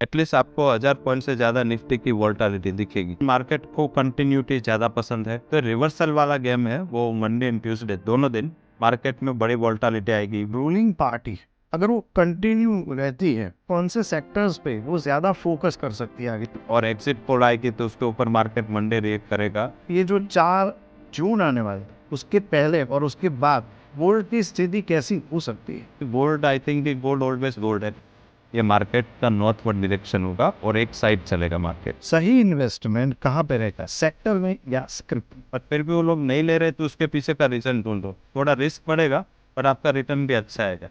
At least आपको 1000 point से ज्यादा निफ्टी की वोलेटिलिटी दिखेगी। मार्केट को कंटिन्यूटी ज्यादा पसंद है, तो रिवर्सल वाला गेम है वो मंडे एंड ट्यूसडे दोनों दिन मार्केट में बड़ी वोलेटिलिटी आएगी। रूलिंग पार्टी अगर वो कंटिन्यू रहती है, कौन से सेक्टर्स पे वो ज्यादा फोकस कर सकती है आगे, और एग्जिट पोल आएगी तो उसके ऊपर मार्केट मंडे रिएक्ट करेगा। ये जो 4 जून आने वाले उसके पहले और उसके बाद गोल्ड की स्थिति कैसी हो सकती है? Gold, I think gold always gold है। ये मार्केट का नॉर्थवर्ड डायरेक्शन होगा और एक साइड चलेगा मार्केट। सही इन्वेस्टमेंट कहाँ पे रहता है, सेक्टर में या स्क्रिप्ट? पर फिर भी वो लोग नहीं ले रहे तो उसके पीछे का रीजन ढूंढो। थोड़ा रिस्क बढ़ेगा पर आपका रिटर्न भी अच्छा आएगा।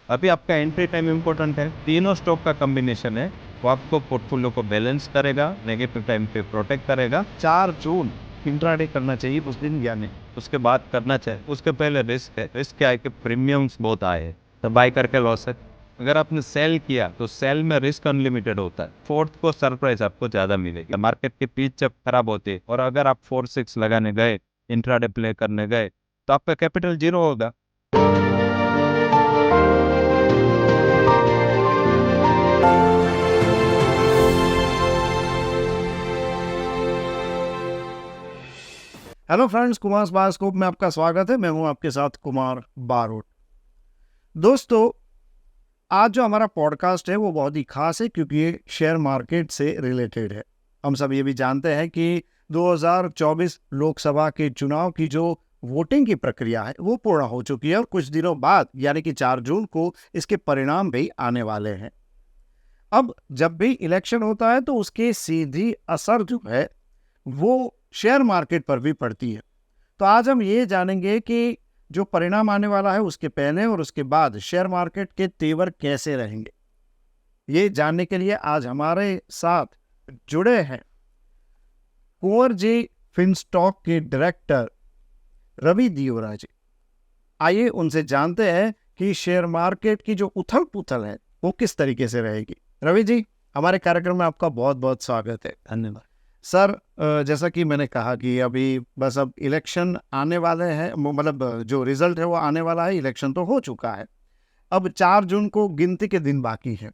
अभी आपका एंट्री टाइम इंपॉर्टेंट है। तीनों स्टॉक का कॉम्बिनेशन है, वो आपको पोर्टफोलियो को बैलेंस करेगा, नेगेटिव टाइम पे प्रोटेक्ट करेगा। 4 जून इंट्राडे करना चाहिए उस दिन या नहीं? उसके बाद करना चाहिए। उसके पहले रिस्क है। रिस्क क्या है कि प्रीमियम्स बहुत आए हैं तो बाय करके लॉस है। अगर आपने सेल किया तो सेल में रिस्क अनलिमिटेड होता है। फोर्थ को सरप्राइज आपको ज्यादा मिलेगी। मार्केट की पिच जब खराब होती है और अगर आप 4-6 लगाने गए, इंट्राडे प्ले करने गए, तो आपका कैपिटल 0 होगा। हेलो फ्रेंड्स, कुमार बारस्कोप में आपका स्वागत है। मैं हूं आपके साथ कुमार बारोट। दोस्तों, आज जो हमारा पॉडकास्ट है वो बहुत ही खास है क्योंकि ये शेयर मार्केट से रिलेटेड है। हम सब ये भी जानते हैं कि 2024 लोकसभा के चुनाव की जो वोटिंग की प्रक्रिया है वो पूर्ण हो चुकी है और कुछ दिनों बाद यानी कि 4 जून को इसके परिणाम भी आने वाले हैं। अब जब भी इलेक्शन होता है तो उसके सीधी असर जो है वो शेयर मार्केट पर भी पड़ती है। तो आज हम ये जानेंगे कि जो परिणाम आने वाला है उसके पहले और उसके बाद शेयर मार्केट के तेवर कैसे रहेंगे। ये जानने के लिए आज हमारे साथ जुड़े हैं कुंवर जी फिनस्टॉक के डायरेक्टर रवि दियोरा जी। आइए उनसे जानते हैं कि शेयर मार्केट की जो उथल पुथल है वो किस तरीके से रहेगी। रवि जी, हमारे कार्यक्रम में आपका बहुत बहुत स्वागत है। धन्यवाद सर, जैसा कि मैंने कहा कि अभी बस अब इलेक्शन आने वाले हैं, मतलब जो रिजल्ट है वो आने वाला है। इलेक्शन तो हो चुका है, अब 4 जून को गिनती के दिन बाकी हैं।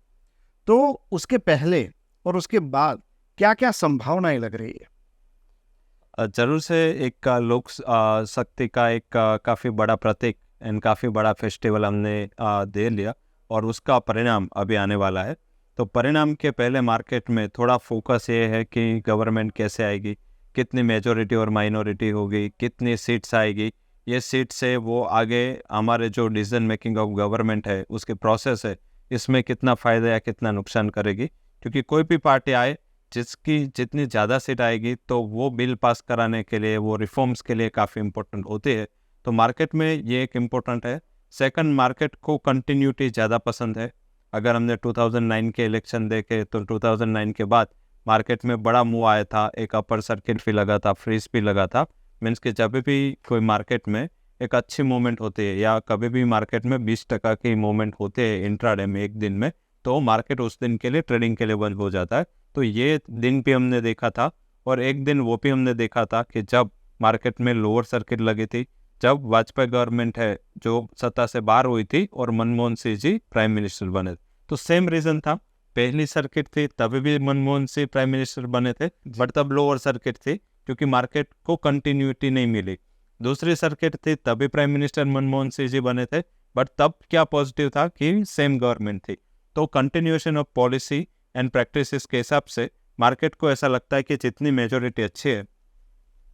तो उसके पहले और उसके बाद क्या क्या संभावनाएं लग रही है? जरूर से एक लोक शक्ति का एक काफ़ी बड़ा प्रतीक एंड काफ़ी बड़ा फेस्टिवल हमने दे लिया और उसका परिणाम अभी आने वाला है। तो परिणाम के पहले मार्केट में थोड़ा फोकस ये है कि गवर्नमेंट कैसे आएगी, कितनी मेजॉरिटी और माइनॉरिटी होगी, कितनी सीट्स आएगी। ये सीट से वो आगे हमारे जो डिसीजन मेकिंग ऑफ गवर्नमेंट है उसके प्रोसेस है, इसमें कितना फ़ायदा या कितना नुकसान करेगी। क्योंकि कोई भी पार्टी आए, जिसकी जितनी ज़्यादा सीट आएगी तो वो बिल पास कराने के लिए, वो रिफॉर्म्स के लिए काफ़ी इम्पोर्टेंट होती है। तो मार्केट में ये एक इम्पोर्टेंट है। सेकंड, मार्केट को कंटिन्यूटी ज़्यादा पसंद है। अगर हमने 2009 के इलेक्शन देखे तो 2009 के बाद मार्केट में बड़ा मूव आया था, एक अपर सर्किट भी लगा था, फ्रीज भी लगा था। मीन्स कि जब भी कोई मार्केट में एक अच्छी मूवमेंट होती है या कभी भी मार्केट में 20% की मूवमेंट होते हैं इंट्राडे में एक दिन में, तो मार्केट उस दिन के लिए ट्रेडिंग के लिए बंद हो जाता है। तो ये दिन भी हमने देखा था और एक दिन वो भी हमने देखा था कि जब मार्केट में लोअर सर्किट लगी थी, जब वाजपेयी गवर्नमेंट है जो सत्ता से बाहर हुई थी और मनमोहन सिंह जी प्राइम मिनिस्टर बने। तो सेम रीजन था, पहली सर्किट थी तभी भी मनमोहन सिंह प्राइम मिनिस्टर बने थे, बट तब लोअर सर्किट थी क्योंकि मार्केट को कंटिन्यूटी नहीं मिली। दूसरी सर्किट थी तभी प्राइम मिनिस्टर मनमोहन सिंह जी बने थे, बट तब क्या पॉजिटिव था कि सेम गवर्नमेंट थी। तो continuation of policy and practices के हिसाब से मार्केट को ऐसा लगता है कि जितनी मेजॉरिटी अच्छी है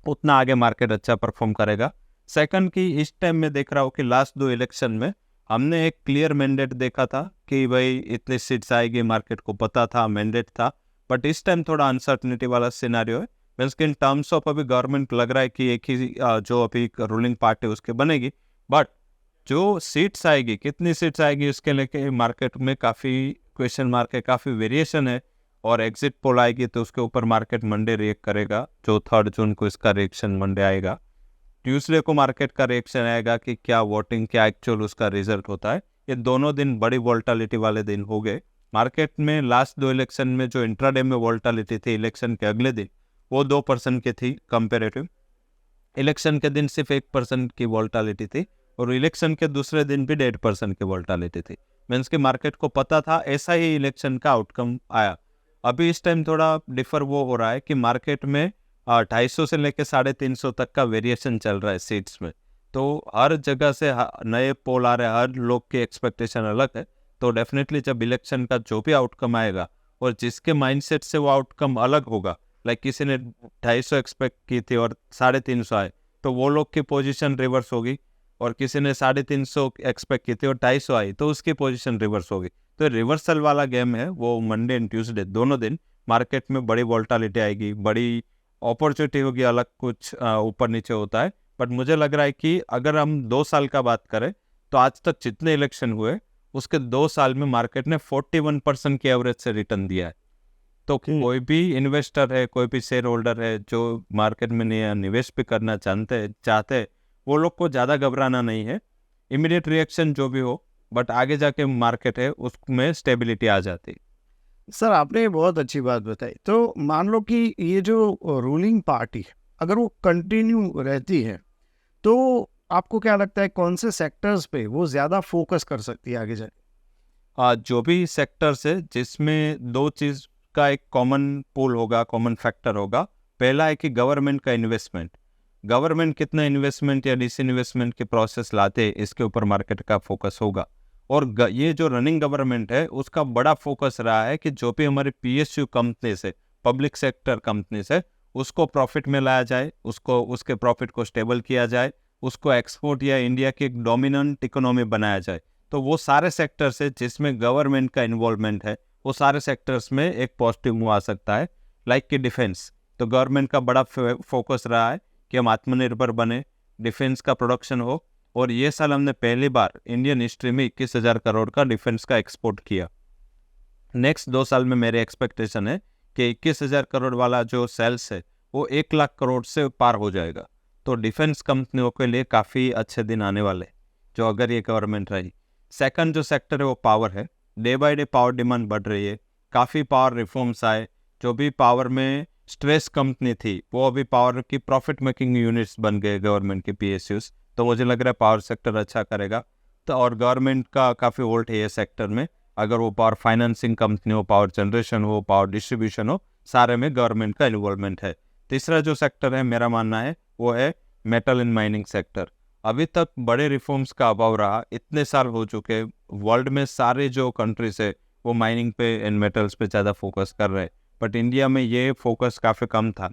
उतना आगे मार्केट अच्छा परफॉर्म करेगा। सेकंड की इस टाइम में देख रहा हूँ कि लास्ट 2 इलेक्शन में हमने एक क्लियर मैंडेट देखा था कि भाई इतनी सीट्स आएगी, मार्केट को पता था, मैंडेट था। बट इस टाइम थोड़ा अनसर्टनिटी वाला सिनारियो है। मीन्स कि इन टर्म्स ऑफ अभी गवर्नमेंट लग रहा है कि एक ही जो अभी रूलिंग पार्टी उसके बनेगी, बट जो सीट्स आएगी, कितनी सीट्स आएगी उसके लेके मार्केट में काफ़ी क्वेश्चन मार्क है, काफ़ी वेरिएशन है। और एग्जिट पोल आएगी तो उसके ऊपर मार्केट मंडे रिएक्ट करेगा। जो 3 जून को इसका रिएक्शन मंडे आएगा। ट्यूसडे को मार्केट का रिएक्शन आएगा कि क्या वोटिंग, क्या एक्चुअल उसका रिजल्ट होता है। ये दोनों दिन बड़ी वोलेटिलिटी वाले दिन हो गए मार्केट में। लास्ट 2 इलेक्शन में जो इंट्राडे में वोलेटिलिटी थी इलेक्शन के अगले दिन, वो 2% की थी कंपेरेटिव। इलेक्शन के दिन सिर्फ 1% की वोलेटिलिटी थी और इलेक्शन के दूसरे दिन भी 1.5% की वोलेटिलिटी थी। मीन्स कि मार्केट को पता था ऐसा ही इलेक्शन का आउटकम आया। अभी इस टाइम थोड़ा डिफर वो हो रहा है कि मार्केट में 250 से लेकर 350 तक का वेरिएशन चल रहा है सीट्स में। तो हर जगह से नए पोल आ रहे हैं, हर लोग की एक्सपेक्टेशन अलग है। तो डेफिनेटली जब इलेक्शन का जो भी आउटकम आएगा और जिसके माइंडसेट से वो आउटकम अलग होगा, लाइक किसी ने 250 एक्सपेक्ट की थी और 350 आए, तो वो लोग की पोजीशन रिवर्स होगी। और किसी ने 350 एक्सपेक्ट की थी और 250 आई, तो उसकी पोजीशन रिवर्स होगी। तो रिवर्सल वाला गेम है वो। मंडे एंड ट्यूसडे दोनों दिन मार्केट में बड़ी वोलेटिलिटी आएगी, बड़ी अपॉर्चुनिटी होगी, अलग कुछ ऊपर नीचे होता है। बट मुझे लग रहा है कि अगर हम 2 साल का बात करें तो आज तक जितने इलेक्शन हुए उसके 2 साल में मार्केट ने 41% के एवरेज से रिटर्न दिया है। तो कोई भी इन्वेस्टर है, कोई भी शेयर होल्डर है जो मार्केट में निवेश भी करना चाहते हैं, वो लोग को ज़्यादा घबराना नहीं है। इमीडिएट रिएक्शन जो भी हो, बट आगे जाके मार्केट है उसमें स्टेबिलिटी आ जाती है। सर आपने बहुत अच्छी बात बताई। तो मान लो कि ये जो रूलिंग पार्टी अगर वो कंटिन्यू रहती है तो आपको क्या लगता है कौन से सेक्टर्स पे वो ज़्यादा फोकस कर सकती है आगे जाके? जो भी सेक्टर्स है जिसमें दो चीज़ का एक कॉमन पूल होगा, कॉमन फैक्टर होगा। पहला है कि गवर्नमेंट का इन्वेस्टमेंट, गवर्नमेंट कितना इन्वेस्टमेंट या डिसइन्वेस्टमेंट के प्रोसेस लाते हैं, इसके ऊपर मार्केट का फोकस होगा। और ये जो रनिंग गवर्नमेंट है उसका बड़ा फोकस रहा है कि जो भी हमारे PSU कंपनीज है, पब्लिक सेक्टर कंपनीज है, उसको प्रॉफिट में लाया जाए, उसको उसके प्रॉफिट को स्टेबल किया जाए, उसको एक्सपोर्ट या इंडिया की एक डोमिनेंट इकोनॉमी बनाया जाए। तो वो सारे सेक्टर्स है जिसमें गवर्नमेंट का इन्वॉल्वमेंट है, वो सारे सेक्टर्स में एक पॉजिटिव मूव आ सकता है। लाइक कि डिफेंस, तो गवर्नमेंट का बड़ा फोकस रहा है कि हम आत्मनिर्भर बने, डिफेंस का प्रोडक्शन हो। और ये साल हमने पहली बार इंडियन हिस्ट्री में 21,000 करोड़ का डिफेंस का एक्सपोर्ट किया। नेक्स्ट 2 साल में मेरे एक्सपेक्टेशन है कि 21,000 करोड़ वाला जो सेल्स है वो 1 लाख करोड़ से पार हो जाएगा। तो डिफेंस कंपनियों के लिए काफ़ी अच्छे दिन आने वाले, जो अगर ये गवर्नमेंट रही। सेकंड जो सेक्टर है वो पावर है। Day by day power demand बढ़ रही है, काफ़ी पावर रिफॉर्म्स आए। जो भी पावर में स्ट्रेस कंपनी थी वो अभी पावर की प्रॉफिट मेकिंग यूनिट्स बन गए गवर्नमेंट के PSUs। तो मुझे लग रहा है पावर सेक्टर अच्छा करेगा। तो और गवर्नमेंट का काफ़ी वोल्ट है ये सेक्टर में, अगर वो पावर फाइनेंसिंग कंपनी हो, पावर जनरेशन हो, पावर डिस्ट्रीब्यूशन हो, सारे में गवर्नमेंट का इन्वॉल्वमेंट है। तीसरा जो सेक्टर है मेरा मानना है वो है मेटल एंड माइनिंग सेक्टर। अभी तक बड़े रिफॉर्म्स का अभाव रहा, इतने साल हो चुके, वर्ल्ड में सारे जो कंट्रीज है वो माइनिंग पे एंड मेटल्स पे ज़्यादा फोकस कर रहे हैं, बट इंडिया में ये फोकस काफ़ी कम था।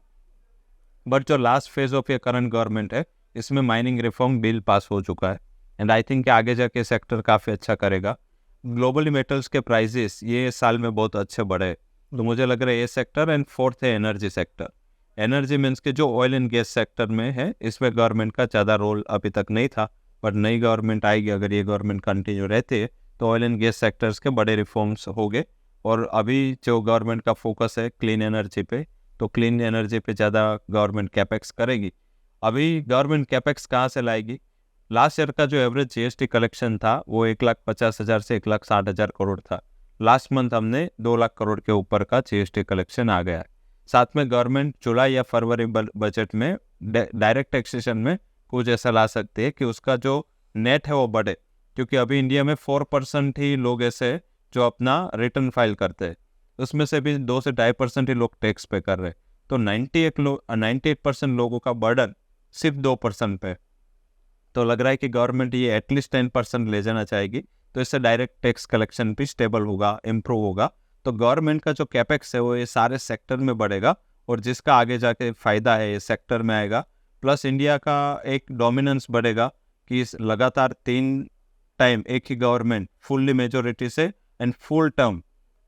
बट जो लास्ट फेज ऑफ ये करंट गवर्नमेंट है इसमें माइनिंग रिफॉर्म बिल पास हो चुका है, एंड आई थिंक आगे जाके सेक्टर काफ़ी अच्छा करेगा। ग्लोबली मेटल्स के प्राइजेस ये साल में बहुत अच्छे बढ़े, तो मुझे लग रहा है ये सेक्टर। एंड फोर्थ है एनर्जी सेक्टर। एनर्जी मीन्स के जो ऑयल एंड गैस सेक्टर में है, इसमें गवर्नमेंट का ज़्यादा रोल अभी तक नहीं था, बट नई गवर्नमेंट आएगी, अगर ये गवर्नमेंट कंटिन्यू रहती है तो ऑयल एंड गैस सेक्टर्स के बड़े रिफॉर्म्स हो गए। और अभी जो गवर्नमेंट का फोकस है क्लीन एनर्जी पे, तो क्लीन एनर्जी पे ज़्यादा गवर्नमेंट कैपेक्स करेगी। अभी गवर्नमेंट कैपेक्स कहाँ से लाएगी? लास्ट ईयर का जो एवरेज GST कलेक्शन था वो 1,50,000 से 1,60,000 करोड़ था। लास्ट मंथ हमने 2 लाख करोड़ के ऊपर का GST कलेक्शन आ गया है। साथ में गवर्नमेंट जुलाई या फरवरी बजट में डायरेक्ट टैक्सेशन में कुछ ऐसा ला सकती है कि उसका जो नेट है वो बढ़े, क्योंकि अभी इंडिया में 4% ही लोग ऐसे जो अपना रिटर्न फाइल करते हैं, उसमें से भी 2 से 2.5% ही लोग टैक्स पे कर रहे हैं। तो 98% लोगों का बर्डन सिर्फ 2% पे। तो लग रहा है कि गवर्नमेंट ये एटलीस्ट 10% ले जाना चाहेगी, तो इससे डायरेक्ट टैक्स कलेक्शन भी स्टेबल होगा, इम्प्रूव होगा। तो गवर्नमेंट का जो कैपेक्स है वो ये सारे सेक्टर में बढ़ेगा, और जिसका आगे जाके फ़ायदा है ये सेक्टर में आएगा। प्लस इंडिया का एक डोमिनेंस बढ़ेगा कि लगातार 3 टाइम एक ही गवर्नमेंट फुल्ली मेजोरिटी से एंड फुल टर्म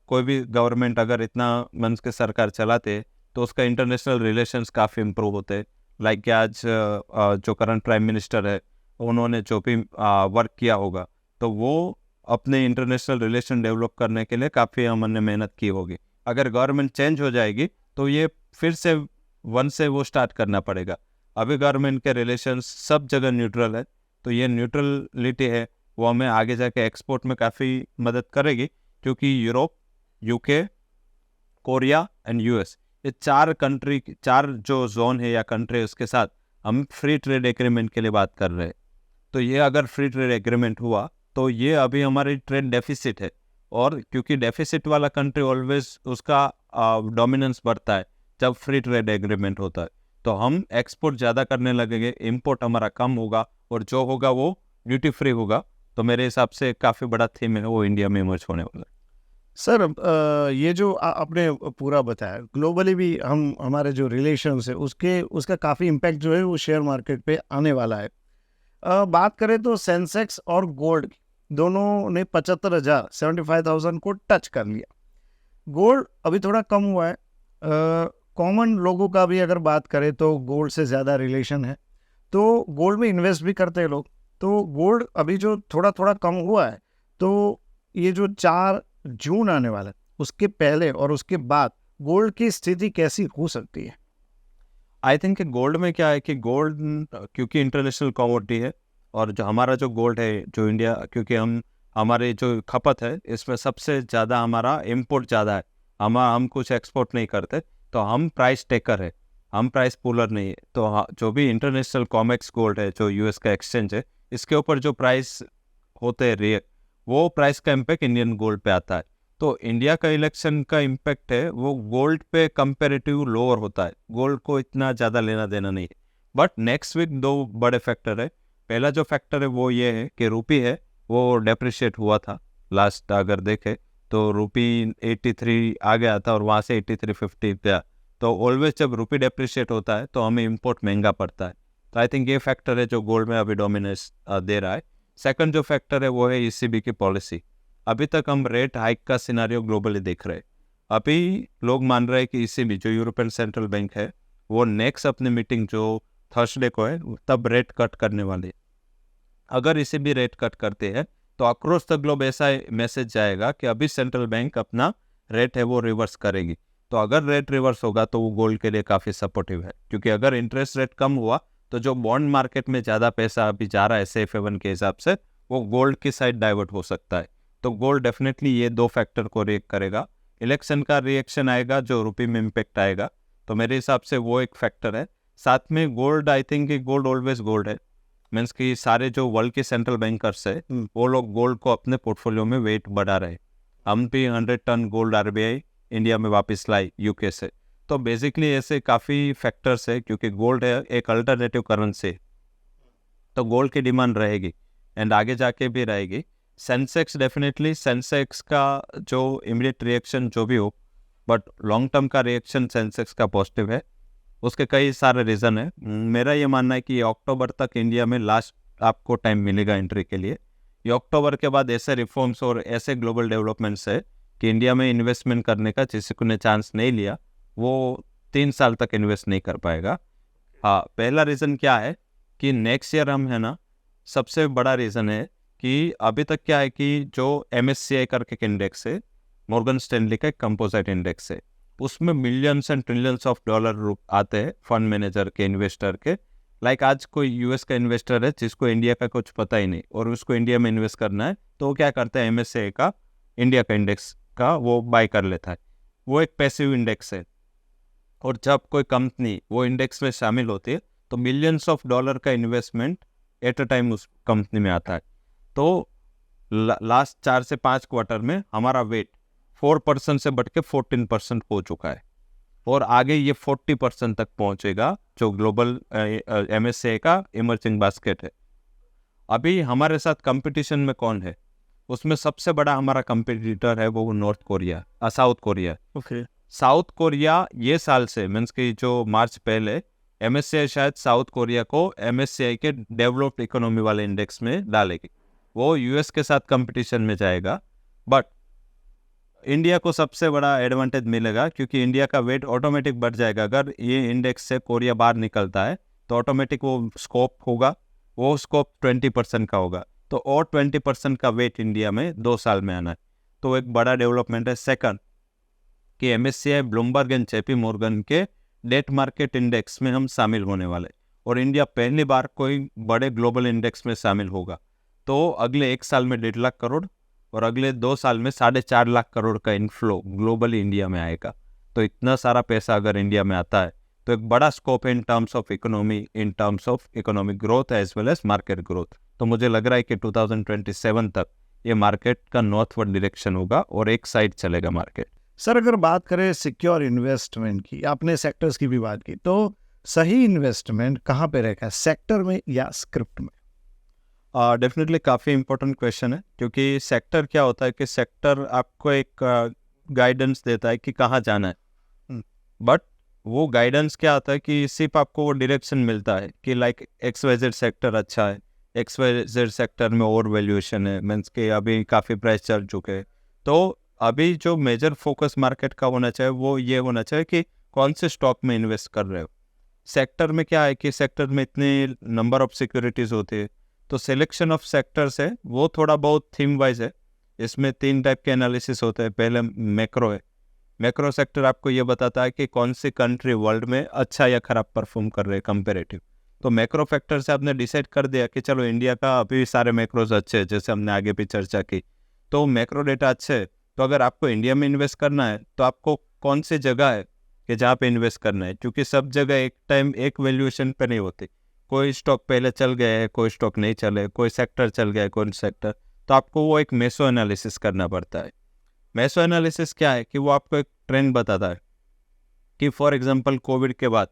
कोई भी गवर्नमेंट अगर इतना मंथ के सरकार चलाते तो उसका इंटरनेशनल रिलेशंस काफ़ी इम्प्रूव होते। लाइक कि आज जो करंट प्राइम मिनिस्टर है उन्होंने जो भी वर्क किया होगा तो वो अपने इंटरनेशनल रिलेशन डेवलप करने के लिए काफ़ी हमने मेहनत की होगी। अगर गवर्नमेंट चेंज हो जाएगी तो ये फिर से वन से वो स्टार्ट करना पड़ेगा। अभी गवर्नमेंट के रिलेशंस सब जगह न्यूट्रल है, तो ये न्यूट्रलिटी है वो हमें आगे जाके एक्सपोर्ट में काफ़ी मदद करेगी, क्योंकि Europe, UK, Korea and US, ये 4 जो जोन है या कंट्री उसके साथ हम फ्री ट्रेड एग्रीमेंट के लिए बात कर रहे हैं। तो ये अगर फ्री ट्रेड एग्रीमेंट हुआ तो ये अभी हमारी ट्रेड डेफिसिट है, और क्योंकि डेफिसिट वाला कंट्री ऑलवेज उसका डोमिनेंस बढ़ता है जब फ्री ट्रेड एग्रीमेंट होता है, तो हम एक्सपोर्ट ज़्यादा करने लगेंगे, इंपोर्ट हमारा कम होगा और जो होगा वो ड्यूटी फ्री होगा। तो मेरे हिसाब से काफ़ी बड़ा थीम है वो इंडिया में इमर्ज होने वाला है। सर ये जो आपने पूरा बताया, ग्लोबली भी हमारे जो रिलेशंस है उसका काफ़ी इम्पैक्ट जो है वो शेयर मार्केट पे आने वाला है। बात करें तो सेंसेक्स और गोल्ड दोनों ने 75,000 को टच कर लिया। गोल्ड अभी थोड़ा कम हुआ है। कॉमन लोगों का भी अगर बात करें तो गोल्ड से ज़्यादा रिलेशन है, तो गोल्ड में इन्वेस्ट भी करते हैं लोग। तो गोल्ड अभी जो थोड़ा थोड़ा कम हुआ है, तो ये जो 4 जून आने वाला है उसके पहले और उसके बाद गोल्ड की स्थिति कैसी हो सकती है? आई थिंक गोल्ड में क्या है कि गोल्ड क्योंकि इंटरनेशनल कमोडिटी है, और जो हमारा जो गोल्ड है जो इंडिया, क्योंकि हमारे जो खपत है इसमें सबसे ज़्यादा हमारा इम्पोर्ट ज़्यादा है, हम कुछ एक्सपोर्ट नहीं करते, तो हम प्राइस टेकर है, हम प्राइस पुलर नहीं है। तो जो भी इंटरनेशनल कॉमेक्स गोल्ड है जो यूएस का एक्सचेंज है, इसके ऊपर जो प्राइस होते हैं रिएक्ट, वो प्राइस का इम्पैक्ट इंडियन गोल्ड पे आता है। तो इंडिया का इलेक्शन का इम्पैक्ट है वो गोल्ड पे कंपेरेटिव लोअर होता है, गोल्ड को इतना ज़्यादा लेना देना नहीं है। बट नेक्स्ट वीक 2 बड़े फैक्टर है। पहला जो फैक्टर है वो ये है कि रूपी है वो डेप्रिशिएट हुआ था, लास्ट अगर देखे तो रूपी 83 आ गया था और वहाँ से 83.50 गया। तो ऑलवेज जब रूपी डेप्रिशिएट होता है तो हमें इम्पोर्ट महंगा पड़ता है। तो आई थिंक ये फैक्टर है जो गोल्ड में अभी डोमिनेंस दे रहा है। सेकंड जो फैक्टर है वो है ईसीबी की पॉलिसी। अभी तक हम रेट हाइक का सिनारियो ग्लोबली देख रहे हैं। अभी लोग मान रहे हैं कि ईसीबी जो यूरोपियन सेंट्रल बैंक है वो नेक्स्ट अपनी मीटिंग जो थर्सडे को है तब रेट कट करने वाली है। अगर ईसीबी रेट कट करते हैं तो अक्रॉस द ग्लोब ऐसा मैसेज जाएगा कि अभी सेंट्रल बैंक अपना रेट है वो रिवर्स करेगी। तो अगर रेट रिवर्स होगा तो वो गोल्ड के लिए काफ़ी सपोर्टिव है, क्योंकि अगर इंटरेस्ट रेट कम हुआ तो जो बॉन्ड मार्केट में ज़्यादा पैसा अभी जा रहा है सेफ हेवन के हिसाब से, वो गोल्ड की साइड डाइवर्ट हो सकता है। तो गोल्ड डेफिनेटली ये 2 फैक्टर को रिएक्ट करेगा। इलेक्शन का रिएक्शन आएगा जो रुपये में इम्पेक्ट आएगा, तो मेरे हिसाब से वो एक फैक्टर है। साथ में gold, I think gold always gold है, मीन्स कि सारे जो वर्ल्ड के सेंट्रल बैंकर्स है वो लोग गोल्ड को अपने पोर्टफोलियो में वेट बढ़ा रहे। हम भी 100 टन गोल्ड आरबीआई इंडिया में वापस लाई यूके से। तो बेसिकली ऐसे काफ़ी फैक्टर्स है, क्योंकि गोल्ड है एक अल्टरनेटिव करेंसी, तो गोल्ड की डिमांड रहेगी एंड आगे जाके भी रहेगी। सेंसेक्स डेफिनेटली, सेंसेक्स का जो इमीडिएट रिएक्शन जो भी हो, बट लॉन्ग टर्म का रिएक्शन सेंसेक्स का पॉजिटिव है। उसके कई सारे रीज़न है। मेरा ये मानना है कि ये अक्टूबर तक इंडिया में लास्ट आपको टाइम मिलेगा एंट्री के लिए। ये अक्टूबर के बाद ऐसे रिफॉर्म्स और ऐसे ग्लोबल डेवलपमेंट्स है कि इंडिया में इन्वेस्टमेंट करने का जिसको ने चांस नहीं लिया वो 3 साल तक इन्वेस्ट नहीं कर पाएगा। हाँ, पहला रीज़न क्या है कि नेक्स्ट ईयर हम है ना, सबसे बड़ा रीज़न है कि अभी तक क्या है कि जो MSCI करके एक इंडेक्स है, मॉर्गन स्टैनली का एक कंपोजिट इंडेक्स है, उसमें millions and trillions of dollar आते हैं फंड मैनेजर के, इन्वेस्टर के। लाइक आज कोई यूएस का इन्वेस्टर है जिसको इंडिया का कुछ पता ही नहीं और उसको इंडिया में इन्वेस्ट करना है, तो वो क्या करता है, MSCI का इंडिया का इंडेक्स का वो बाय कर लेता है। वो एक पैसिव इंडेक्स है, और जब कोई कंपनी वो इंडेक्स में शामिल होती है तो मिलियंस ऑफ डॉलर का इन्वेस्टमेंट एट अ टाइम उस कंपनी में आता है। तो लास्ट 4 से 5 क्वार्टर में हमारा वेट 4% से बढ़ के 14% हो चुका है, और आगे ये 40% तक पहुंचेगा जो ग्लोबल MSCI का इमर्जिंग बास्केट है। अभी हमारे साथ कंपटीशन में कौन है, उसमें सबसे बड़ा हमारा कंपटीटर है वो south Korea. Okay. South Korea ये साल से, मीन्स कि जो मार्च पहले MSCI शायद साउथ कोरिया को MSCI के डेवलप्ड इकोनॉमी वाले इंडेक्स में डालेगी। वो यूएस के साथ कंपटीशन में जाएगा, बट इंडिया को सबसे बड़ा एडवांटेज मिलेगा क्योंकि इंडिया का वेट ऑटोमेटिक बढ़ जाएगा। अगर ये इंडेक्स से कोरिया बाहर निकलता है तो ऑटोमेटिक वो स्कोप होगा, वो स्कोप 20% का होगा, तो और 20% का वेट इंडिया में 2 साल में आना है, तो एक बड़ा डेवलपमेंट है। सेकंड कि MSCI, Bloomberg and JP Morgan के डेट मार्केट इंडेक्स में हम शामिल होने वाले, और इंडिया पहली बार कोई बड़े ग्लोबल इंडेक्स में शामिल होगा। तो अगले 1 साल में 1.5 लाख करोड़ और अगले 2 साल में 4.5 लाख करोड़ का इनफ्लो ग्लोबली इंडिया में आएगा। तो इतना सारा पैसा अगर इंडिया में आता है तो एक बड़ा स्कोप है in terms of economy, in terms of economic growth as well as market growth. तो मुझे लग रहा है कि 2027 तक ये मार्केट का नॉर्थवर्ड डायरेक्शन होगा और एक साइड चलेगा मार्केट। सर अगर बात करें सिक्योर इन्वेस्टमेंट की, आपने सेक्टर्स की भी बात की, तो सही इन्वेस्टमेंट कहाँ पे रहेगा, सेक्टर में या स्क्रिप्ट में? डेफिनेटली काफ़ी इंपॉर्टेंट क्वेश्चन है, क्योंकि सेक्टर क्या होता है कि सेक्टर आपको एक गाइडेंस देता है कि कहाँ जाना है, बट वो गाइडेंस क्या आता है कि सिर्फ आपको वो डायरेक्शन मिलता है कि लाइक XYZ सेक्टर अच्छा है, XYZ सेक्टर में ओवर वैल्यूएशन है, मीन्स कि अभी काफ़ी प्राइस चल चुके हैं। तो अभी जो मेजर फोकस मार्केट का होना चाहिए वो ये होना चाहिए कि कौन से स्टॉक में इन्वेस्ट कर रहे हो। सेक्टर में क्या है कि सेक्टर में इतने नंबर ऑफ सिक्योरिटीज़ होती है, तो सिलेक्शन ऑफ सेक्टर्स है वो थोड़ा बहुत थीम वाइज है। इसमें 3 टाइप के एनालिसिस होते हैं। पहले मैक्रो है। मैक्रो सेक्टर आपको ये बताता है कि कौन सी कंट्री वर्ल्ड में अच्छा या खराब परफॉर्म कर रहे हैं कंपेरेटिव। तो मैक्रो फैक्टर से आपने डिसाइड कर दिया कि चलो इंडिया का अभी सारे मैक्रोज अच्छे हैं, जैसे हमने आगे भी चर्चा की, तो मैक्रो डेटा अच्छे है। तो अगर आपको इंडिया में इन्वेस्ट करना है तो आपको कौन सी जगह है कि जहाँ पे इन्वेस्ट करना है, क्योंकि सब जगह एक टाइम एक वैल्यूएशन पे नहीं होती। कोई स्टॉक पहले चल गया है, कोई स्टॉक नहीं चले, कोई सेक्टर चल गया है, कोई सेक्टर, तो आपको वो एक मेसो एनालिसिस करना पड़ता है। मेसो एनालिसिस क्या है कि वो आपको एक ट्रेंड बताता है कि फॉर एग्जांपल कोविड के बाद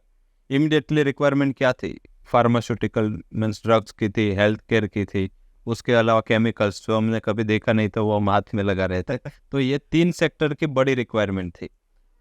इमीडिएटली रिक्वायरमेंट क्या थी, फार्मास्यूटिकल मीन्स ड्रग्स की थी, हेल्थ केयर की थी, उसके अलावा केमिकल्स जो हमने कभी देखा नहीं था वो हम हाथ में लगा रहे थे। तो ये 3 सेक्टर की बड़ी रिक्वायरमेंट थी।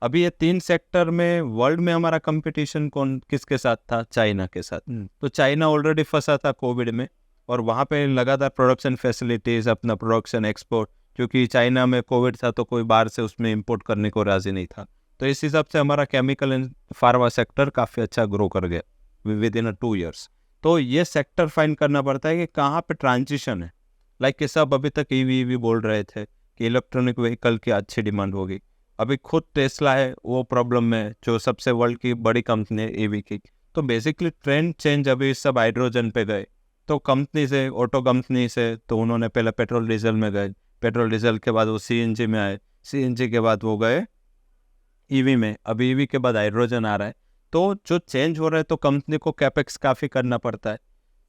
अभी ये 3 सेक्टर में वर्ल्ड में हमारा कंपटीशन कौन किसके साथ था? चाइना के साथ। तो चाइना ऑलरेडी फंसा था कोविड में, और वहाँ पे लगातार प्रोडक्शन फैसिलिटीज़, अपना प्रोडक्शन एक्सपोर्ट, क्योंकि चाइना में कोविड था तो कोई बाहर से उसमें इंपोर्ट करने को राजी नहीं था। तो इस हिसाब से हमारा केमिकल एंड फार्मा सेक्टर काफ़ी अच्छा ग्रो कर गया विद इन 2 ईयर्स। तो ये सेक्टर फाइंड करना पड़ता है कि कहाँ पे ट्रांजिशन है। लाइक कि सब अभी तक ईवी बोल रहे थे कि इलेक्ट्रॉनिक व्हीकल की अच्छी डिमांड होगी। अभी खुद टेस्ला है वो प्रॉब्लम में, जो सबसे वर्ल्ड की बड़ी कंपनी है ईवी की। तो बेसिकली ट्रेंड चेंज, अभी सब हाइड्रोजन पे गए। तो कंपनी से, ऑटो कंपनी से, तो उन्होंने पहले पेट्रोल डीजल में गए, पेट्रोल डीजल के बाद वो सीएनजी में आए, सीएनजी के बाद वो गए ईवी में, अब ईवी के बाद हाइड्रोजन आ रहा है। तो जो चेंज हो रहा है तो कंपनी को कैपेक्स काफ़ी करना पड़ता है।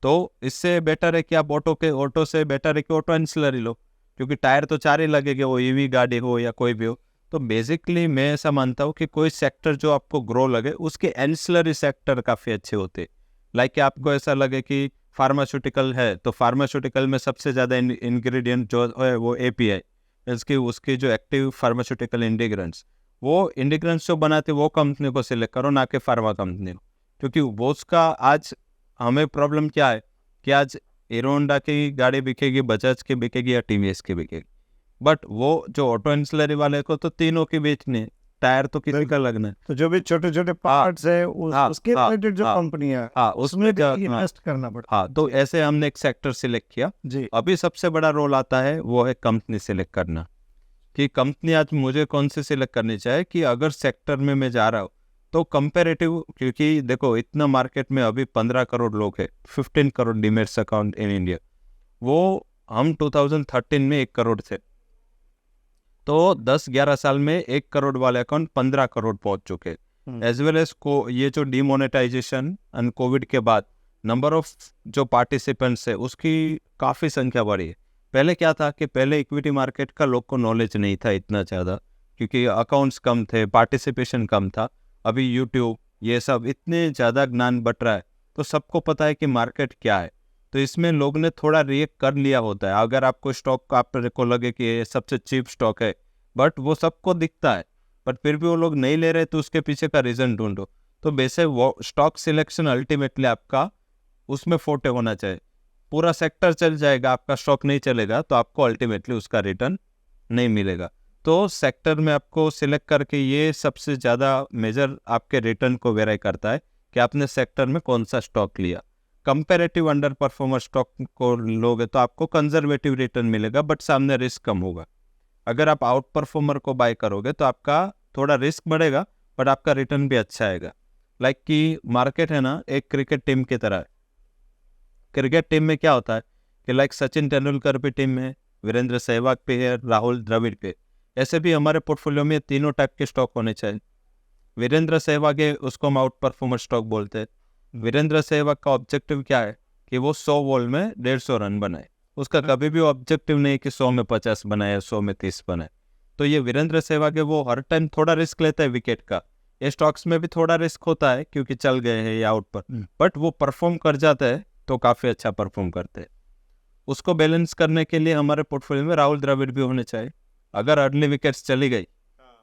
तो इससे बेटर है कि आप ऑटो से बेटर है कि ऑटो एंसिलरी लो, क्योंकि टायर तो 4 ही लगेंगे, वो ईवी गाड़ी हो या कोई भी हो। तो बेसिकली मैं ऐसा मानता हूँ कि कोई सेक्टर जो आपको ग्रो लगे उसके एंसिलरी सेक्टर काफ़ी अच्छे होते हैं। लाइक आपको ऐसा लगे कि फार्मास्यूटिकल है तो फार्मास्यूटिकल में सबसे ज़्यादा इंग्रेडिएंट जो है वो API, इसकी उसकी जो एक्टिव फार्मास्यूटिकल इंडिग्रेंट्स, वो इंडिग्रेंट्स जो बनाते वो कंपनी को सिलेक्ट करो, ना कि फार्मा कंपनी को। क्योंकि वो उसका आज हमें प्रॉब्लम क्या है कि आज हीरो होंडा की गाड़ी बिकेगी, बजाज की बिकेगी या TVS की बिकेगी, बट वो जो ऑटो एंसिलरी वाले को तो तीनों की बेचनी है, टायर तो किसी का लगना है। तो जो भी छोटे छोटे पार्ट्स है उसके रिलेटेड जो हाँ, कंपनी है हाँ, उसमें भी इन्वेस्ट करना पड़ता हाँ, तो ऐसे हमने एक सेक्टर सिलेक्ट किया। जी। अभी सबसे बड़ा रोल आता है वो है कंपनी सिलेक्ट करना, कि कंपनी आज मुझे कौन सी सिलेक्ट करनी चाहिए। कि अगर सेक्टर में मैं जा रहा हूँ तो कंपेरेटिव, क्योंकि देखो इतना मार्केट में अभी 15 करोड़ लोग हैं, 15 करोड़ डीमेट्स अकाउंट इन इंडिया, वो हम 2013 में 1 करोड़ थे। तो 10-11 साल में 1 करोड़ वाले अकाउंट 15 करोड़ पहुंच चुके। एज वेल एज को ये जो डिमोनेटाइजेशन एंड कोविड के बाद नंबर ऑफ जो पार्टिसिपेंट्स है उसकी काफ़ी संख्या बढ़ी है। पहले क्या था कि पहले इक्विटी मार्केट का लोग को नॉलेज नहीं था इतना ज़्यादा, क्योंकि अकाउंट्स कम थे, पार्टिसिपेशन कम था। अभी यूट्यूब ये सब इतने ज़्यादा ज्ञान बट रहा है, तो सबको पता है कि मार्केट क्या है। तो इसमें लोग ने थोड़ा रिएक्ट कर लिया होता है। अगर आपको स्टॉक आपको लगे कि ये सबसे चीप स्टॉक है, बट वो सबको दिखता है, बट फिर भी वो लोग नहीं ले रहे, तो उसके पीछे का रीज़न ढूंढो। तो वैसे वो स्टॉक सिलेक्शन अल्टीमेटली आपका उसमें फोटे होना चाहिए। पूरा सेक्टर चल जाएगा, आपका स्टॉक नहीं चलेगा, तो आपको अल्टीमेटली उसका रिटर्न नहीं मिलेगा। तो सेक्टर में आपको सिलेक्ट करके ये सबसे ज़्यादा मेजर आपके रिटर्न को वेराई करता है कि आपने सेक्टर में कौन सा स्टॉक लिया। कंपेरेटिव अंडर परफॉर्मर स्टॉक को लोगे तो आपको कंजर्वेटिव रिटर्न मिलेगा, बट सामने रिस्क कम होगा। अगर आप आउट परफॉर्मर को बाय करोगे तो आपका थोड़ा रिस्क बढ़ेगा, बट आपका रिटर्न भी अच्छा आएगा। लाइक कि मार्केट है ना, एक क्रिकेट टीम की तरह है। क्रिकेट टीम में क्या होता है कि लाइक सचिन तेंदुलकर भी टीम में, वीरेंद्र सहवाग पे है, राहुल द्रविड़ पे। ऐसे भी हमारे पोर्टफोलियो में तीनों टाइप के स्टॉक होने चाहिए। वीरेंद्र सहवाग है, उसको हम आउट परफॉर्मर स्टॉक बोलते हैं। वीरेंद्र सहवाग का ऑब्जेक्टिव क्या है कि वो 100 बॉल में 150 रन बनाए। उसका कभी भी ऑब्जेक्टिव नहीं कि 100 में 50 बनाए, 100 में 30 बनाए। तो ये वीरेंद्र सहवाग है, वो हर टाइम थोड़ा रिस्क लेता है विकेट का। ये स्टॉक्स में भी थोड़ा रिस्क होता है क्योंकि चल गए हैं या आउट पर, बट वो परफॉर्म कर जाता है तो काफ़ी अच्छा परफॉर्म करते हैं। उसको बैलेंस करने के लिए हमारे पोर्टफोलियो में राहुल द्रविड़ भी होने चाहिए। अगर अर्ली विकेट्स चली गई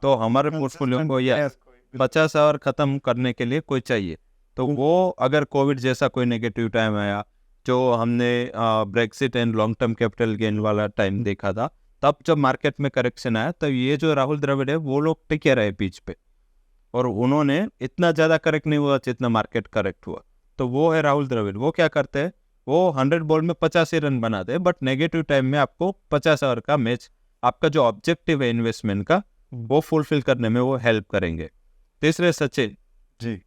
तो हमारे पोर्टफोलियो को या 50 ओवर खत्म करने के लिए कोई चाहिए। तो वो अगर कोविड जैसा कोई नेगेटिव टाइम आया, जो हमने Brexit and long term capital gain वाला टाइम देखा था, तब जब मार्केट में करेक्शन आया तब ये जो राहुल द्रविड़ है वो लोग टिके रहे पिच पे, और उन्होंने इतना ज़्यादा करेक्ट नहीं हुआ जितना मार्केट करेक्ट हुआ। तो वो है राहुल द्रविड़। वो क्या करते हैं, वो 100 बॉल में 85 रन बनाते हैं, बट नेगेटिव टाइम में आपको 50 ओवर का मैच, आपका जो ऑब्जेक्टिव है इन्वेस्टमेंट का, वो फुलफिल करने में वो हेल्प करेंगे। तीसरे सचिन जी,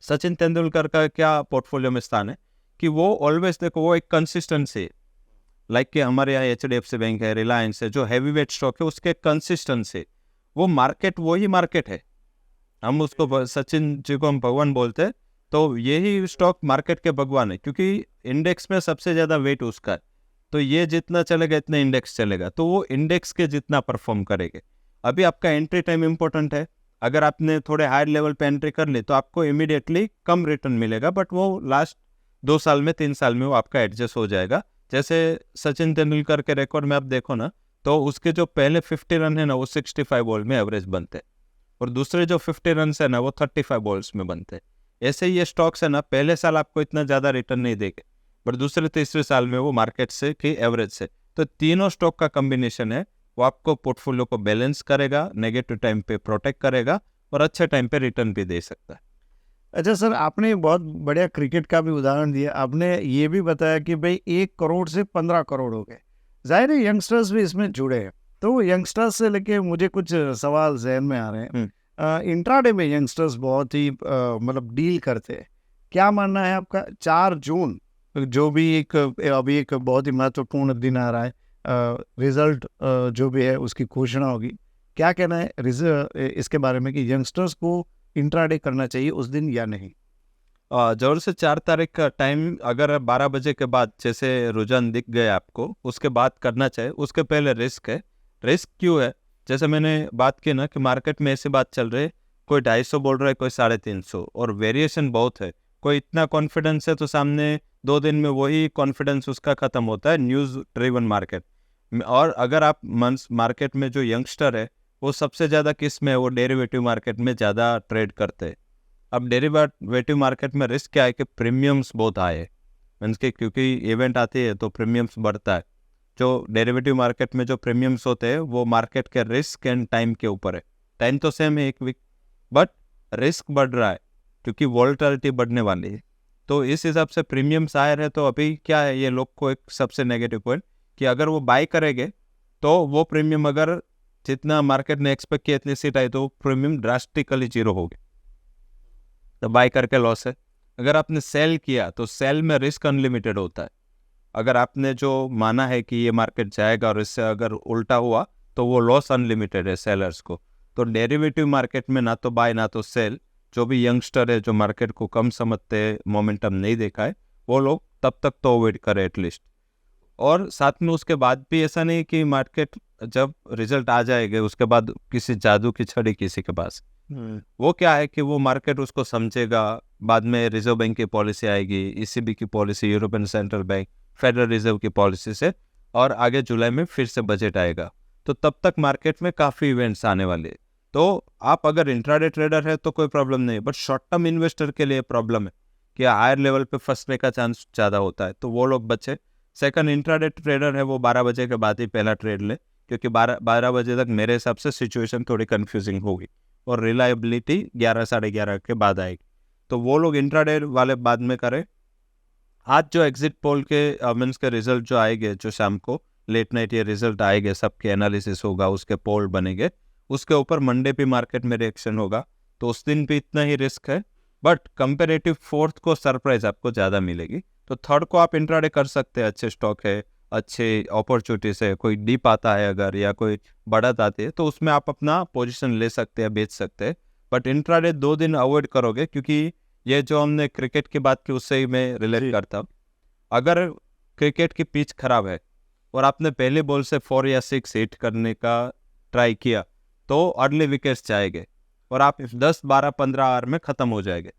सचिन तेंदुलकर का क्या पोर्टफोलियो में स्थान है कि वो ऑलवेज, देखो वो एक कंसिस्टेंसी, लाइक कि हमारे यहाँ HDFC बैंक है, रिलायंस है, जो हैवी वेट स्टॉक है उसके कंसिस्टेंसी, वो मार्केट वही मार्केट है। हम उसको सचिन जी को हम भगवान बोलते हैं, तो यही स्टॉक मार्केट के भगवान है क्योंकि इंडेक्स में सबसे ज़्यादा वेट उसका है। तो ये जितना चलेगा इतना इंडेक्स चलेगा, तो वो इंडेक्स के जितना परफॉर्म करेंगे। अभी आपका एंट्री टाइम इंपॉर्टेंट है। अगर आपने थोड़े हाई लेवल पे एंट्री कर ली तो आपको इमीडिएटली कम रिटर्न मिलेगा, बट वो लास्ट 2 साल में 3 साल में वो आपका एडजस्ट हो जाएगा। जैसे सचिन तेंदुलकर के रिकॉर्ड में आप देखो ना, तो उसके जो पहले 50 रन है ना वो 65 बॉल में एवरेज बनते हैं, और दूसरे जो 50 रन है ना वो 35 बॉल्स में बनते हैं। ऐसे ही ये स्टॉक्स है ना, पहले साल आपको इतना ज़्यादा रिटर्न नहीं देंगे, बट दूसरे तीसरे साल में वो मार्केट से की एवरेज से। तो तीनों स्टॉक का कॉम्बिनेशन है, वो आपको पोर्टफोलियो को बैलेंस करेगा, नेगेटिव टाइम पे प्रोटेक्ट करेगा और अच्छे टाइम पे रिटर्न भी दे सकता है। अच्छा सर, आपने बहुत बढ़िया क्रिकेट का भी उदाहरण दिया। आपने ये भी बताया कि भाई 1 करोड़ से 15 करोड़ हो गए। जाहिर है यंगस्टर्स भी इसमें जुड़े हैं, तो यंगस्टर्स से लेके मुझे कुछ सवाल जहन में आ रहे हैं। इंट्राडे में यंगस्टर्स बहुत ही मतलब डील करते हैं। क्या मानना है आपका? 4 जून जो भी एक अभी एक बहुत ही महत्वपूर्ण दिन आ रहा है, रिजल्ट जो भी है उसकी घोषणा होगी। क्या कहना है इसके बारे में कि यंगस्टर्स को इंट्राडे करना चाहिए उस दिन या नहीं? जरूर से 4 तारीख का टाइम, अगर 12 बजे के बाद जैसे रुझान दिख गए आपको, उसके बाद करना चाहिए। उसके पहले रिस्क है। रिस्क क्यों है? जैसे मैंने बात की ना कि मार्केट में ऐसी बात चल रही है, कोई 250 बोल रहा है, कोई 350, और वेरिएशन बहुत है। कोई इतना कॉन्फिडेंस है तो सामने 2 दिन में वही कॉन्फिडेंस उसका खत्म होता है, न्यूज़ ड्रिवन मार्केट। और अगर आप मार्केट में जो यंगस्टर है वो सबसे ज़्यादा किस में है, वो डेरिवेटिव मार्केट में ज़्यादा ट्रेड करते हैं। अब डेरिवेटिव मार्केट में रिस्क क्या है कि प्रीमियम्स बहुत हाई है, मीन्स के क्योंकि इवेंट आती है तो प्रीमियम्स बढ़ता है। जो डेरिवेटिव मार्केट में जो प्रीमियम्स होते हैं वो मार्केट के रिस्क एंड टाइम के ऊपर है। टाइम तो सेम है 1 वीक, बट रिस्क बढ़ रहा है क्योंकि वॉलेटिलिटी बढ़ने वाली है। तो इस हिसाब से प्रीमियम्स आए रहे। तो अभी क्या है, ये लोग को एक सबसे नेगेटिव पॉइंट कि अगर वो बाई करेंगे तो वो प्रीमियम, अगर जितना मार्केट ने एक्सपेक्ट किया इतनी सीट आई तो प्रीमियम ड्रास्टिकली जीरो हो गया, तो बाई करके लॉस है। अगर आपने सेल किया तो सेल में रिस्क अनलिमिटेड होता है। अगर आपने जो माना है कि ये मार्केट जाएगा और इससे अगर उल्टा हुआ तो वो लॉस अनलिमिटेड है सेलर्स को। तो डेरिवेटिव मार्केट में ना तो बाय ना तो सेल। जो भी यंगस्टर है जो मार्केट को कम समझते हैं, मोमेंटम नहीं देखा है, वो लोग तब तक तो अवॉइड करें एटलीस्ट। और साथ में उसके बाद भी ऐसा नहीं कि मार्केट जब रिजल्ट आ जाएगा उसके बाद किसी जादू की छड़ी किसी के पास, वो क्या है कि वो मार्केट उसको समझेगा। बाद में रिजर्व बैंक की पॉलिसी आएगी, ECB की policy, European central bank, federal reserve की पॉलिसी से, और आगे जुलाई में फिर से बजट आएगा। तो तब तक मार्केट में काफ़ी इवेंट्स आने वाले हैं। तो आप अगर इंट्राडे ट्रेडर है तो कोई प्रॉब्लम नहीं, बट शॉर्ट टर्म इन्वेस्टर के लिए प्रॉब्लम है कि हायर लेवल पे फंसने का चांस ज़्यादा होता है, तो वो लोग बचे। सेकंड, इंट्राडे ट्रेडर है वो 12 बजे के बाद ही पहला ट्रेड ले, क्योंकि 12 बजे तक मेरे हिसाब से सिचुएशन थोड़ी कन्फ्यूजिंग होगी और रिलायबिलिटी 11 साढ़े 11 के बाद आएगी। तो वो लोग इंट्राडे वाले बाद में करें। आज जो एग्जिट पोल के मीन्स के रिजल्ट जो आएंगे, जो शाम को लेट नाइट ये रिजल्ट आएंगे, सबके एनालिसिस होगा, उसके पोल बनेंगे, उसके ऊपर मंडे पे मार्केट में रिएक्शन होगा। तो उस दिन भी इतना ही रिस्क है, बट कंपेरेटिव फोर्थ को सरप्राइज आपको ज़्यादा मिलेगी। तो थर्ड को आप इंट्राडे कर सकते हैं, अच्छे स्टॉक है, अच्छे अपॉर्चुनिटीज है, कोई डिप आता है अगर या कोई बढ़त आती है तो उसमें आप अपना पोजीशन ले सकते हैं, बेच सकते हैं। बट इंट्राडे 2 दिन अवॉइड करोगे, क्योंकि ये जो हमने क्रिकेट की बात की उससे ही मैं रिलेट करता हूँ। अगर क्रिकेट की पिच खराब है और आपने पहले बॉल से 4 या 6 हिट करने का ट्राई किया तो अर्ली विकेट्स जाएंगे और आप 10, 12, 15 आवर में ख़त्म हो जाएंगे।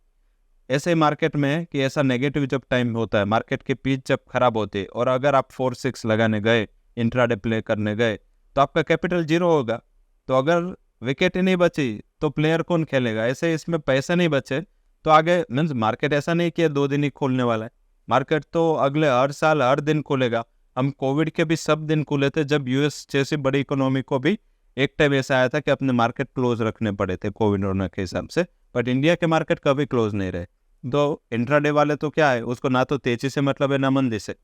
ऐसे मार्केट में है कि ऐसा नेगेटिव जब टाइम होता है, मार्केट की पिच जब खराब होती है और अगर आप 4-6 लगाने गए, इंट्राडे प्ले करने गए, तो आपका कैपिटल जीरो होगा। तो अगर विकेट ही नहीं बची तो प्लेयर कौन खेलेगा? ऐसे इसमें पैसे नहीं बचे तो आगे मीन्स मार्केट ऐसा नहीं कि 2 दिन ही खोलने वाला है, मार्केट तो अगले हर साल हर दिन खुलेगा। हम कोविड के भी सब दिन खुले थे, जब यूएस जैसी बड़ी इकोनॉमी को भी एक टाइम ऐसा आया था कि अपने मार्केट क्लोज रखने पड़े थे कोविड होने के हिसाब से, बट इंडिया के मार्केट कभी क्लोज नहीं रहे। तो इंट्राडे वाले तो क्या है, उसको ना तो तेजी से मतलब है ना मंदी से,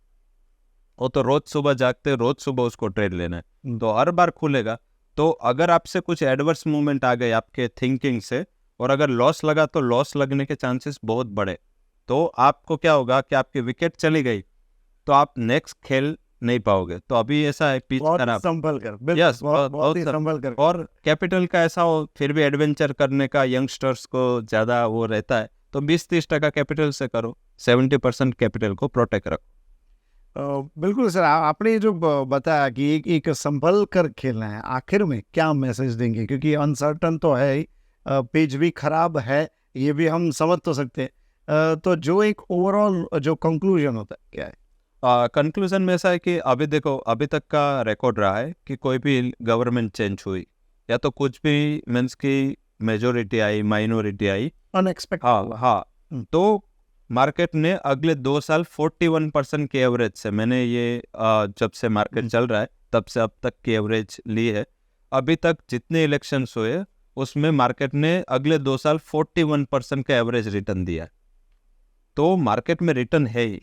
वो तो रोज सुबह जागते रोज सुबह उसको ट्रेड लेना है, तो हर बार खुलेगा। तो अगर आपसे कुछ एडवर्स मूवमेंट आ गए आपके थिंकिंग से और अगर लॉस लगा तो लॉस लगने के चांसेस बहुत बड़े, तो आपको क्या होगा कि आपकी विकेट चली गई तो आप नेक्स्ट खेल नहीं पाओगे। तो अभी ऐसा है पिच खराब, संभल कर, यस बहुत ही संभल कर। और कैपिटल का ऐसा हो फिर भी एडवेंचर करने का यंगस्टर्स को ज़्यादा वो रहता है, तो 20-30% कैपिटल से करो, 70% कैपिटल को प्रोटेक्ट रखो। बिल्कुल सर, आपने जो बताया कि एक संभल कर खेलना है, आखिर में क्या मैसेज देंगे? क्योंकि अनसर्टन तो है ही, पिच भी खराब है, ये भी हम समझ तो सकते हैं, तो जो एक ओवरऑल जो कंक्लूजन होता है क्या है? कंक्लूजन में ऐसा है कि अभी देखो, अभी तक का रिकॉर्ड रहा है कि कोई भी गवर्नमेंट चेंज हुई या तो कुछ भी मीन्स की मेजोरिटी आई माइनॉरिटी आई, अनएक्सपेक्टेड। हाँ, तो मार्केट ने अगले 2 साल 41% के एवरेज से, मैंने ये जब से मार्केट चल रहा है तब से अब तक की एवरेज ली है, अभी तक जितने इलेक्शंस हुए उसमें मार्केट ने अगले 2 साल 41% का एवरेज रिटर्न दिया है। तो मार्केट में रिटर्न है ही,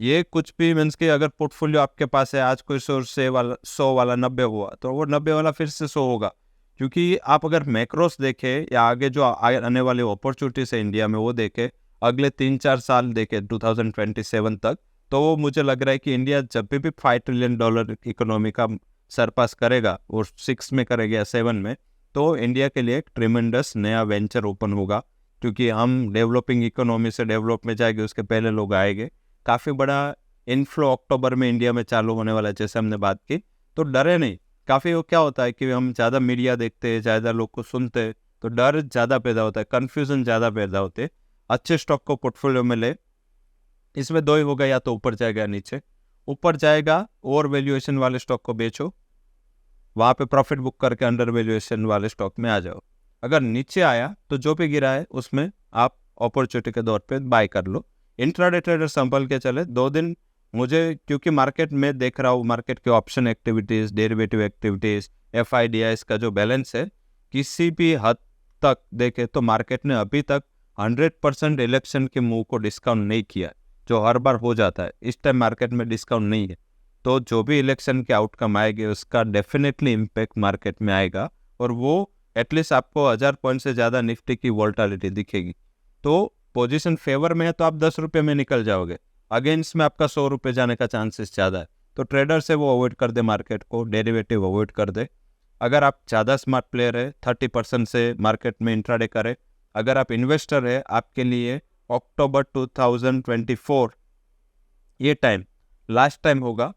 ये कुछ भी मीन्स कि अगर पोर्टफोलियो आपके पास है, आज कोई 100 वाला 90 हुआ तो वो 90 वाला फिर से 100 होगा, क्योंकि आप अगर मैक्रोस देखें या आगे जो आने वाली अपॉर्चुनिटीज है इंडिया में वो देखें, अगले 3-4 साल देखें 2027 तक, तो वो मुझे लग रहा है कि इंडिया जब भी $5 ट्रिलियन इकोनॉमी का सरपास करेगा और 6 में करेगा या 7 में, तो इंडिया के लिए एक ट्रिमेंडस नया वेंचर ओपन होगा, क्योंकि हम डेवलपिंग इकोनॉमी से डेवलप में जाएंगे, उसके पहले लोग आएंगे। काफ़ी बड़ा इनफ्लो अक्टूबर में इंडिया में चालू होने वाला है, जैसे हमने बात की, तो डरे नहीं। काफ़ी वो क्या होता है कि हम ज़्यादा मीडिया देखते हैं, ज़्यादा लोग को सुनते हैं, तो डर ज़्यादा पैदा होता है, कन्फ्यूज़न ज़्यादा पैदा होते हैं। अच्छे स्टॉक को पोर्टफोलियो में ले, इसमें 2 ही होगा, या तो ऊपर जाएगा या नीचे। ऊपर जाएगा ओवर वैल्यूएशन वाले स्टॉक को बेचो, वहाँ पे प्रॉफिट बुक करके अंडर वैल्यूएशन वाले स्टॉक में आ जाओ। अगर नीचे आया तो जो भी गिरा है उसमें आप अपॉर्चुनिटी के तौर पे बाय कर लो। इंट्राडे ट्रेडर संभल के चले 2 दिन, मुझे क्योंकि मार्केट में देख रहा हूँ, मार्केट के option activities, derivative activities, FIDIs का जो बैलेंस है, किसी भी हद तक देखे तो मार्केट ने अभी तक 100% इलेक्शन के मूव को डिस्काउंट नहीं किया, जो हर बार हो जाता है। इस टाइम मार्केट में डिस्काउंट नहीं है, तो जो भी इलेक्शन के आउटकम आएंगे उसका डेफिनेटली इम्पैक्ट मार्केट में आएगा, और वो एटलीस्ट आपको 1000 पॉइंट से ज़्यादा निफ्टी की वोलेटिलिटी दिखेगी। तो पोजीशन फेवर में है तो आप 10 रुपये में निकल जाओगे, अगेंस्ट में आपका 100 रुपये जाने का चांसेस ज़्यादा है। तो ट्रेडर से वो अवॉइड कर दे, मार्केट को डेरिवेटिव अवॉइड कर दे। अगर आप ज़्यादा स्मार्ट प्लेयर है 30% से मार्केट में इंट्राडे करें। अगर आप इन्वेस्टर है, आपके लिए अक्टूबर 2024 ये टाइम लास्ट टाइम होगा।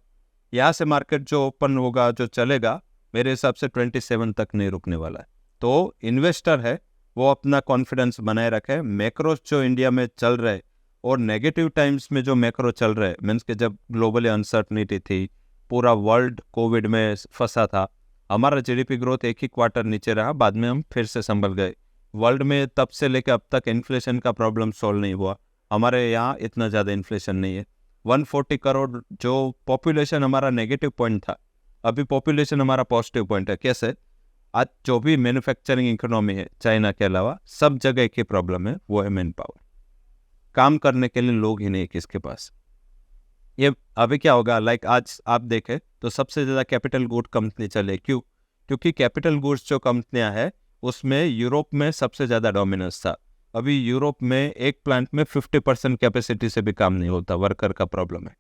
यहाँ से मार्केट जो ओपन होगा, जो चलेगा, मेरे हिसाब से 27 तक नहीं रुकने वाला है। तो इन्वेस्टर है वो अपना कॉन्फिडेंस बनाए रखे। मैक्रो जो इंडिया में चल रहे और नेगेटिव टाइम्स में जो मैक्रो चल रहे, मीन्स के जब ग्लोबली अनसर्टनिटी थी, पूरा वर्ल्ड कोविड में फंसा था, हमारा GDP ग्रोथ एक ही क्वार्टर नीचे रहा, बाद में हम फिर से संभल गए। वर्ल्ड में तब से लेकर अब तक इन्फ्लेशन का प्रॉब्लम सॉल्व नहीं हुआ, हमारे यहाँ इतना ज़्यादा इन्फ्लेशन नहीं है। 140 करोड़ जो पॉपुलेशन हमारा नेगेटिव पॉइंट था, अभी पॉपुलेशन हमारा पॉजिटिव पॉइंट है। कैसे? आज जो भी मैन्युफैक्चरिंग इकोनॉमी है चाइना के अलावा, सब जगह एक ही प्रॉब्लम है, वो है मैन पावर। काम करने के लिए लोग ही नहीं किसके पास। ये अभी क्या होगा, लाइक आज आप देखें तो सबसे ज़्यादा कैपिटल गुड कंपनी चले, क्यों? क्योंकि कैपिटल गुड्स जो कंपनियां हैं उसमें यूरोप में सबसे ज़्यादा डोमिनेंस था। अभी यूरोप में एक प्लांट में 50% कैपेसिटी से भी काम नहीं होता, वर्कर का प्रॉब्लम है।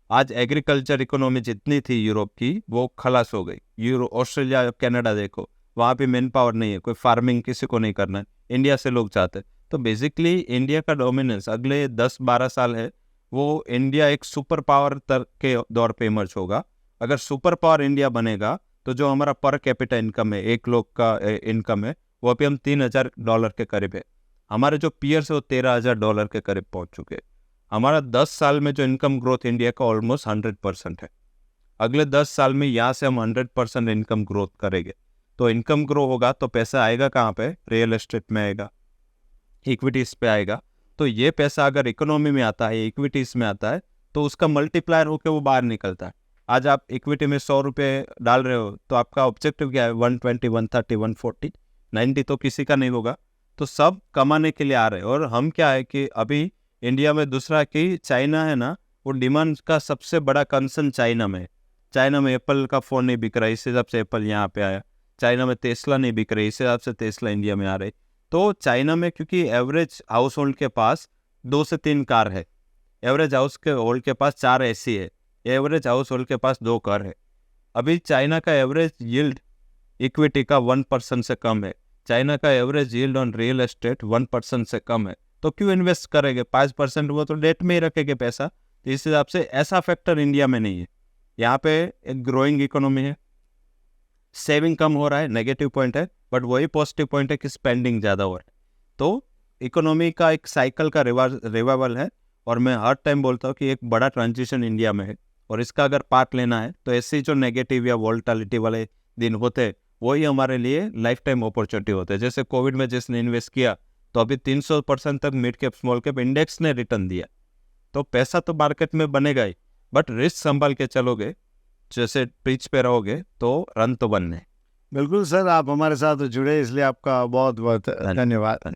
आज एग्रीकल्चर इकोनॉमी जितनी थी यूरोप की, वो खलास हो गई। ऑस्ट्रेलिया, कनाडा देखो, वहाँ भी मैन पावर नहीं है, कोई फार्मिंग किसी को नहीं करना है, इंडिया से लोग चाहते हैं। तो बेसिकली इंडिया का डोमिनेंस अगले 10-12 साल है, वो इंडिया एक सुपर पावर के दौर पे इमर्ज होगा। अगर सुपर पावर इंडिया बनेगा तो जो हमारा पर कैपिटा इनकम है, एक लोग का इनकम है, वो अभी हम $3,000 के करीब है। हमारे जो पीयर्स है वो $13,000 के करीब पहुंच चुके हैं। हमारा 10 साल में जो इनकम ग्रोथ इंडिया का ऑलमोस्ट 100% है। अगले 10 साल में यहाँ से हम 100% इनकम ग्रोथ करेंगे। तो इनकम ग्रो होगा तो पैसा आएगा कहाँ पे? रियल एस्टेट में आएगा, इक्विटीज पे आएगा। तो ये पैसा अगर इकोनॉमी में आता है, इक्विटीज में आता है, तो उसका मल्टीप्लायर होकर वो बाहर निकलता है। आज आप इक्विटी में 100 रुपये डाल रहे हो तो आपका ऑब्जेक्टिव क्या है? 120, 130, 140, 90 तो किसी का नहीं होगा। तो सब कमाने के लिए आ रहे हैं। और हम क्या है कि अभी इंडिया में दूसरा कि चाइना है ना, वो डिमांड का सबसे बड़ा कंसर्न चाइना में है। चाइना में एप्पल का फ़ोन नहीं बिक रहा, इस हिसाब से एप्पल यहाँ पे आया। चाइना में टेस्ला नहीं बिक रही, इस हिसाब से टेस्ला इंडिया में आ रही। तो चाइना में क्योंकि एवरेज हाउस होल्ड के पास 2 से 3 कार है, एवरेज हाउस के होल्ड के पास 4 एसी है, एवरेज हाउस होल्ड के पास 2 कार है। अभी चाइना का एवरेज यील्ड इक्विटी का 1% से कम है। चाइना का average yield on real estate 1% से कम है। तो क्यों इन्वेस्ट करेंगे? 5% वो तो डेट में ही रखेंगे पैसा। तो इस हिसाब से ऐसा फैक्टर इंडिया में नहीं है। यहाँ पे एक ग्रोइंग इकोनॉमी है, सेविंग कम हो रहा है, नेगेटिव पॉइंट है, बट वही पॉजिटिव पॉइंट है कि स्पेंडिंग ज़्यादा हो रहा है। तो इकोनॉमी का एक साइकिल का रिवाइवल है। और मैं हर टाइम बोलता हूँ कि एक बड़ा ट्रांजिशन इंडिया में है, और इसका अगर पार्ट लेना है तो ऐसे जो नेगेटिव या वोलेटिलिटी वाले दिन होते हैं वही हमारे लिए लाइफ टाइम अपॉर्चुनिटी होते हैं। जैसे कोविड में जिसने इन्वेस्ट किया तो अभी 300% तक mid cap small cap index ने रिटर्न दिया। तो पैसा तो मार्केट में बनेगा ही, बट रिस्क संभाल के चलोगे, जैसे पिच पे रहोगे तो रन तो बनने। बिल्कुल सर, आप हमारे साथ जुड़े इसलिए आपका बहुत बहुत धन्यवाद।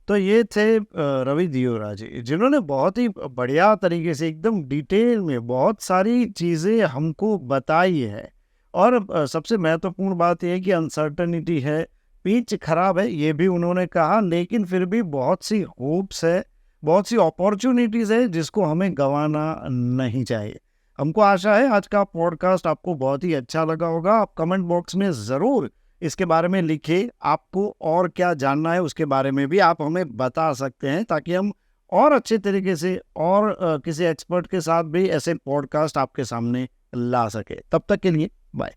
तो ये थे रवि दियोरा जी, जिन्होंने बहुत ही बढ़िया तरीके से एकदम डिटेल में बहुत सारी चीज़ें हमको बताई है। और सबसे महत्वपूर्ण बात यह है कि अनसर्टनिटी है, पिच खराब है, ये भी उन्होंने कहा, लेकिन फिर भी बहुत सी होप्स है, बहुत सी अपॉर्चुनिटीज़ है जिसको हमें गंवाना नहीं चाहिए। हमको आशा है आज का पॉडकास्ट आपको बहुत ही अच्छा लगा होगा। आप कमेंट बॉक्स में ज़रूर इसके बारे में लिखिए, आपको और क्या जानना है उसके बारे में भी आप हमें बता सकते हैं, ताकि हम और अच्छे तरीके से और किसी एक्सपर्ट के साथ भी ऐसे पॉडकास्ट आपके सामने ला सके। तब तक के लिए बाय।